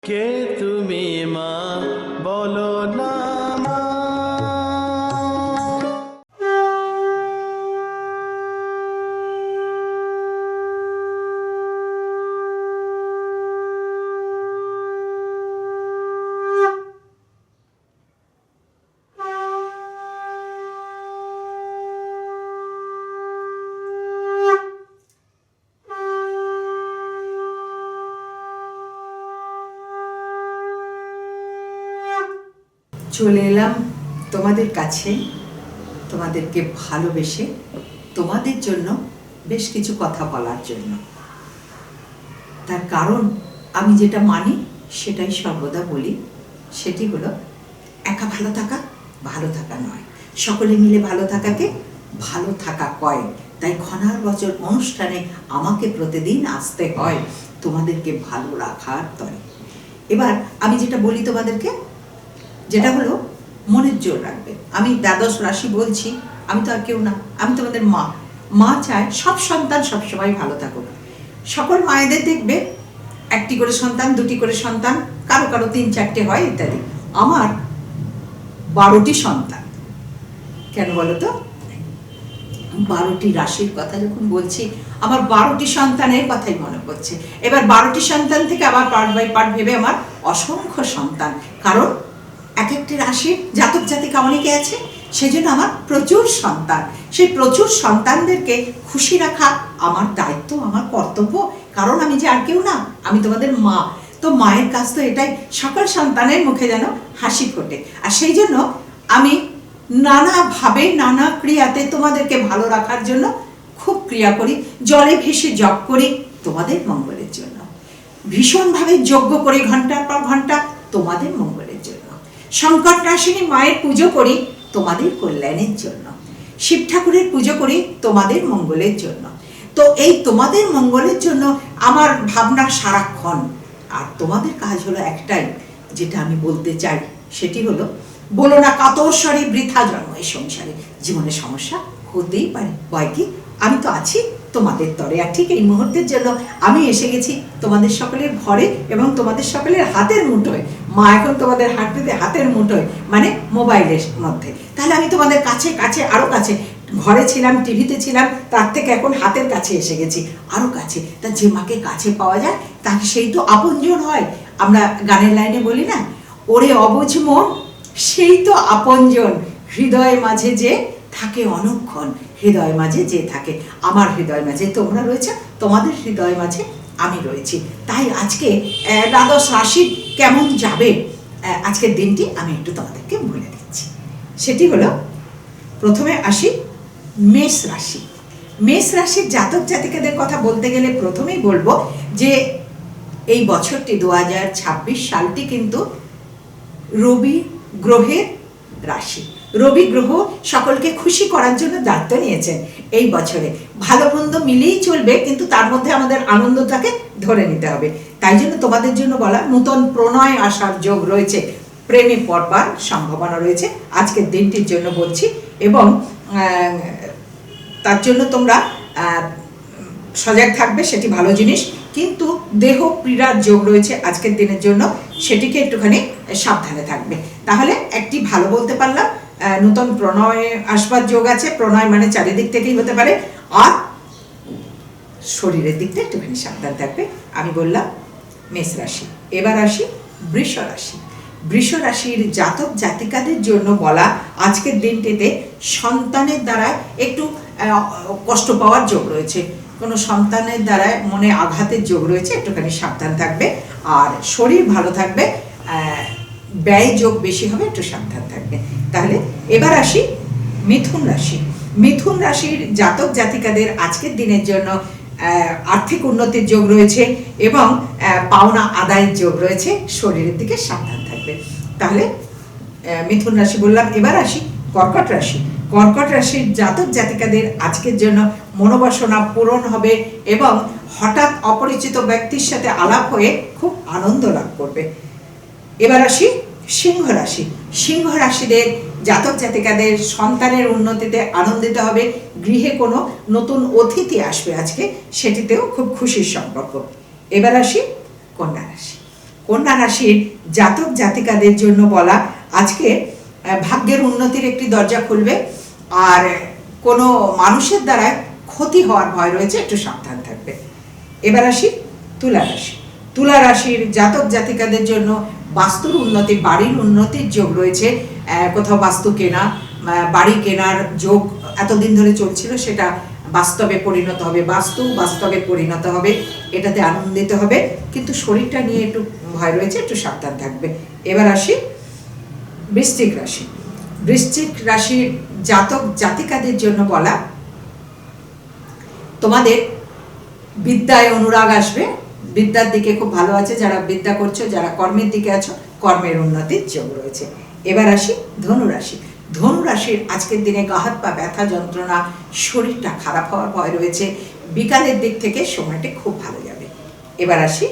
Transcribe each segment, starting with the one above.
কে তুমি মা বলো না মা। চলে এলাম তোমাদের কাছে, তোমাদেরকে ভালোবেসে তোমাদের জন্য বেশ কিছু কথা বলার জন্য। তার কারণ আমি যেটা মানি সেটাই সর্বদা বলি, সেটি হলো একা ভালো থাকা নয়, সকলে মিলে ভালো থাকাকে ভালো থাকা কয়। তাই ঘনার বছর অনুষ্ঠানে আমাকে প্রতিদিন আসতে হয় তোমাদেরকে ভালো রাখার তরে। এবার আমি যেটা বলি তোমাদেরকে, যেটা হলো মনের জোর রাখবে। আমি দ্বাদশ রাশি বলছি, আমি তো আর কেউ না, আমি তোমাদের মা। মা চায় সব সন্তান সবসময় ভালো থাকুক। সকল মায়েদের দেখবে একটি করে সন্তান, দুটি করে সন্তান, কারো কারো 3-4টে হয় ইত্যাদি। আমার 12টি সন্তান। কেন বলো তো? 12টি রাশির কথা যখন বলছি, আমার 12টি সন্তানের কথাই মনে পড়ছে। এবার 12টি সন্তান থেকে আবার পার্ট বাই পার্ট ভেবে আমার অসংখ্য সন্তান। কারণ এক একটি রাশির জাতক জাতিকা অনেকে আছে, সেই জন্য আমার প্রচুর সন্তান। সেই প্রচুর সন্তানদেরকে খুশি রাখা আমার দায়িত্ব, আমার কর্তব্য। কারণ আমি যে আর কেউ না, আমি তোমাদের মা। তো মায়ের কাজ তো এটাই, সকল সন্তানের মুখে যেন হাসি ফোটে। আর সেই জন্য আমি নানাভাবে নানা ক্রিয়াতে তোমাদেরকে ভালো রাখার জন্য খুব ক্রিয়া করি, জলে ভেসে জপ করি তোমাদের মঙ্গলের জন্য, ভীষণভাবে যজ্ঞ করি ঘন্টার পর ঘন্টা তোমাদের মঙ্গলের জন্য। সংকট নাশিনী মায়ের পুজো করি তোমাদের কল্যাণের জন্য, শিব ঠাকুরের পুজো করি তোমাদের মঙ্গলের জন্য। তো এই তোমাদের মঙ্গলের জন্য আমার ভাবনা সারাক্ষণ। আর তোমাদের কাজ হলো একটাই, যেটা আমি বলতে চাই, সেটি হলো বলো না কাতস্বরে বৃথা জন্ম এই সংসারে। জীবনে সমস্যা হতেই পারে, ভয় কি? আমি তো আছি তোমাদের তরে। আর ঠিক এই মুহূর্তের জন্য আমি এসে গেছি তোমাদের সকলের ঘরে এবং তোমাদের সকলের হাতের মুঠোয়। মা এখন তোমাদের হাতের মুঠোয়, মানে মোবাইলের মধ্যে। তাহলে আমি তোমাদের কাছে কাছে আরো কাছে। ঘরে ছিলাম, টিভিতে ছিলাম, তার থেকে এখন হাতের কাছে এসে গেছি, আরো কাছে। তা যে মাকে কাছে পাওয়া যায় তাকে সেই তো আপনজন হয়। আমরা গানের লাইনে বলি না, ওরে অবুঝ মন সেই তো আপনজন, হৃদয় মাঝে যে থাকে অনুক্ষণ। হৃদয় মাঝে যে থাকে, আমার হৃদয় মাঝে তোমরা রয়েছে, তোমাদের হৃদয় মাঝে আমি রয়েছি। তাই আজকে দ্বাদশ রাশি কেমন যাবে আজকের দিনটি আমি একটু তোমাদেরকে বলে দিচ্ছি। সেটি হলো, প্রথমে আসি মেষ রাশি। মেষ রাশির জাতক জাতিকাদের কথা বলতে গেলে প্রথমেই বলবো যে এই বছরটি 2026 সালটি কিন্তু রবি গ্রহের রাশি। রবি গ্রহ সকলকে খুশি করার জন্য দায়িত্ব নিয়েছেন এই বছরে। ভালো মন্দ মিলেই চলবে, কিন্তু তার মধ্যে আমাদের আনন্দটাকে ধরে নিতে হবে। তাই জন্য তোমাদের জন্য বলা, নূতন প্রণয় আসার যোগ রয়েছে, প্রেমে পড়বার সম্ভাবনা রয়েছে আজকের দিনটির জন্য বলছি। এবং তার জন্য তোমরা সজাগ থাকবে, সেটি ভালো জিনিস। কিন্তু দেহ পীড়ার যোগ রয়েছে আজকের দিনের জন্য, সেটিকে একটুখানি সাবধানে থাকবে। তাহলে একটি ভালো বলতে পারলাম, নূতন প্রণয় আসবার যোগ আছে। প্রণয় মানে চারিদিক থেকেই হতে পারে। আর শরীরের দিকটা একটুখানি সাবধান থাকবে, আমি বললাম মেষ রাশি। এবার আসি বৃষ রাশি। বৃষ রাশির জাতক জাতিকাদের জন্য বলা, আজকের দিনটিতে সন্তানের দ্বারা একটু কষ্ট পাওয়ার যোগ রয়েছে, কোনো সন্তানের দ্বারা মনে আঘাতের যোগ রয়েছে, একটুখানি সাবধান থাকবে। আর শরীর ভালো থাকবে, ব্যয় যোগ বেশি হবে, একটু সাবধান থাকবে। তাহলে এবার আসি মিথুন রাশি। মিথুন রাশির জাতক জাতিকাদের আজকের দিনের জন্য আর্থিক উন্নতির যোগ রয়েছে এবং পাওনা আদায়ের যোগ রয়েছে, শরীরের দিকে সাবধান থাকবে। তাহলে মিথুন রাশি বললাম। এবার আসি কর্কট রাশি। কর্কট রাশির জাতক জাতিকাদের আজকের জন্য মনোবাসনা পূরণ হবে এবং হঠাৎ অপরিচিত ব্যক্তির সাথে আলাপ হয়ে খুব আনন্দ লাভ করবে। এবার আসি সিংহ রাশি। সিংহ রাশিদের জাতক জাতিকাদের সন্তানের উন্নতিতে আনন্দিত হবে, গৃহে কোনো নতুন অতিথি আসবে আজকে, সেটিতেও খুব খুশির সম্পর্ক। এবার আসি কন্যা রাশি। কন্যা রাশির জাতক জাতিকাদের জন্য বলা, আজকে ভাগ্যের উন্নতির একটি দরজা খুলবে, আর কোনো মানুষের দ্বারা ক্ষতি হওয়ার ভয় রয়েছে, একটু সাবধান থাকবে। এবার আসি তুলা রাশি। তুলা রাশির জাতক জাতিকাদের জন্য বাস্তুর উন্নতি, বাড়ির উন্নতির যোগ রয়েছে। কোথাও বাস্তু কেনা, বাড়ি কেনার যোগ এতদিন ধরে চলছিল, সেটা বাস্তবে পরিণত হবে, বাস্তবে পরিণত হবে, এটাতে আনন্দিত হবে, কিন্তু শরীরটা নিয়ে একটু ভয় রয়েছে, একটু সাবধান থাকবে। এবার আসি বৃশ্চিক রাশি। বৃশ্চিক রাশির জাতক জাতিকাদের জন্য বলা, তোমাদের বিদ্যায় অনুরাগ আসবে, বিদ্যার দিকে খুব ভালো আছে, যারা বিদ্যা করছো, যারা কর্মের দিকে আছো, কর্মের উন্নতির যোগ রয়েছে। এবার আসি ধনুরাশি। ধনুরাশির আজকের দিনে গা হাত পা ব্যথা যন্ত্রণা, শরীরটা খারাপ হওয়ার ভয় রয়েছে, বিকালের দিক থেকে সময়টা খুব ভালো যাবে। এবার আসি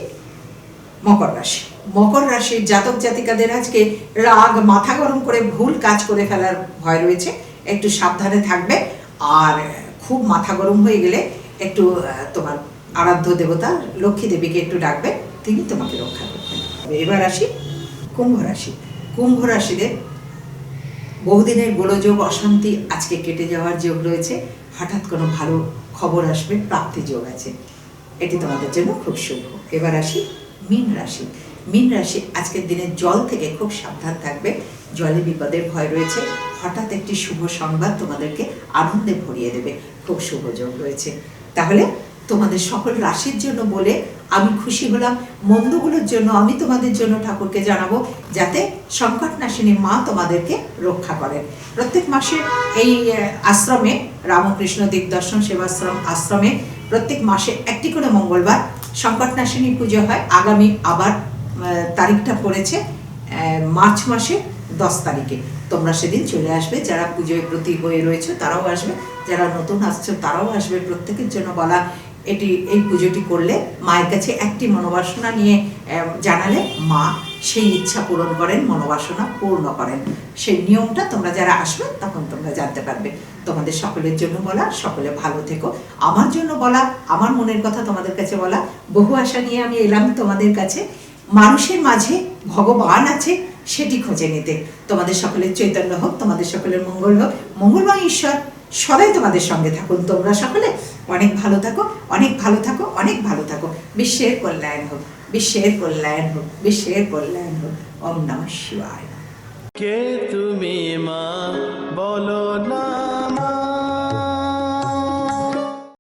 মকর রাশি। মকর রাশির জাতক জাতিকাদের আজকে রাগ, মাথা গরম করে ভুল কাজ করে ফেলার ভয় রয়েছে, একটু সাবধানে থাকবে। আর খুব মাথা গরম হয়ে গেলে একটু তোমার আরাধ্য দেবতা লক্ষ্মী দেবীকে একটু ডাকবে, তিনি তোমাকে রক্ষা করবেন। এবার আসি কুম্ভ রাশি। কুম্ভ রাশিদের বহুদিনের গোলযোগ, অশান্তি আজকে কেটে যাওয়ার যোগ রয়েছে, হঠাৎ কোনো ভালো খবর আসবে, প্রাপ্তি যোগ আছে, এটি তোমাদের জন্য খুব শুভ। এবার আসি মীন রাশি। মীন রাশি আজকের দিনে জল থেকে খুব সাবধান থাকবে, জলে বিপদের ভয় রয়েছে, হঠাৎ একটি শুভ সংবাদ তোমাদেরকে আনন্দে ভরিয়ে দেবে, খুব শুভ যোগ রয়েছে। তাহলে তোমাদের সকল রাশির জন্য বলে আমি খুশি হলাম। মন্দগুলোর জন্য আমি তোমাদের জন্য ঠাকুরকে জানাবো, যাতে সংকটনাশিনী মা তোমাদেরকে রক্ষা করেন। প্রত্যেক মাসে এই আশ্রমে, রামকৃষ্ণ দিগদর্শন সেবাশ্রম আশ্রমে প্রত্যেক মাসে একটি করে মঙ্গলবার সংকটনাশিনী পুজো হয়। আগামী আবার তারিখটা পড়েছে মার্চ মাসে 10 তারিখে। তোমরা সেদিন চলে আসবে, যারা পুজোয় প্রতি হয়ে রয়েছে তারাও আসবে, যারা নতুন আসছো তারাও আসবে। প্রত্যেকের জন্য বলা, এই পুজোটি করলে মায়ের কাছে একটি মনোবাসনা নিয়ে জানালে মা সেই ইচ্ছা পূরণ করেন, মনোবাসনা পূর্ণ করেন। সেই নিয়মটা তোমরা যারা আসবে তখন তোমরা জানতে পারবে। তোমাদের সকলের জন্য বলা, সকলে ভালো থেকো। আমার জন্য বলা, আমার মনের কথা তোমাদের কাছে বলা, বহু আশা নিয়ে আমি এলাম তোমাদের কাছে। মানুষের মাঝে ভগবান আছে, সেটি খুঁজে নিতে। তোমাদের সকলের চৈতন্য হোক, তোমাদের সকলের মঙ্গল হোক, মঙ্গলময় ঈশ্বর সদাই তোমাদের সঙ্গে থাকুন। তোমরা সকলে অনেক ভালো থাকো, অনেক ভালো থাকো, অনেক ভালো থাকো। বিশ্বের কল্যাণ হোক, বিশ্বের কল্যাণ হোক, বিশ্বের কল্যাণ হোক। ওম নমঃ শিবায়। কে তুমি মা বলো না।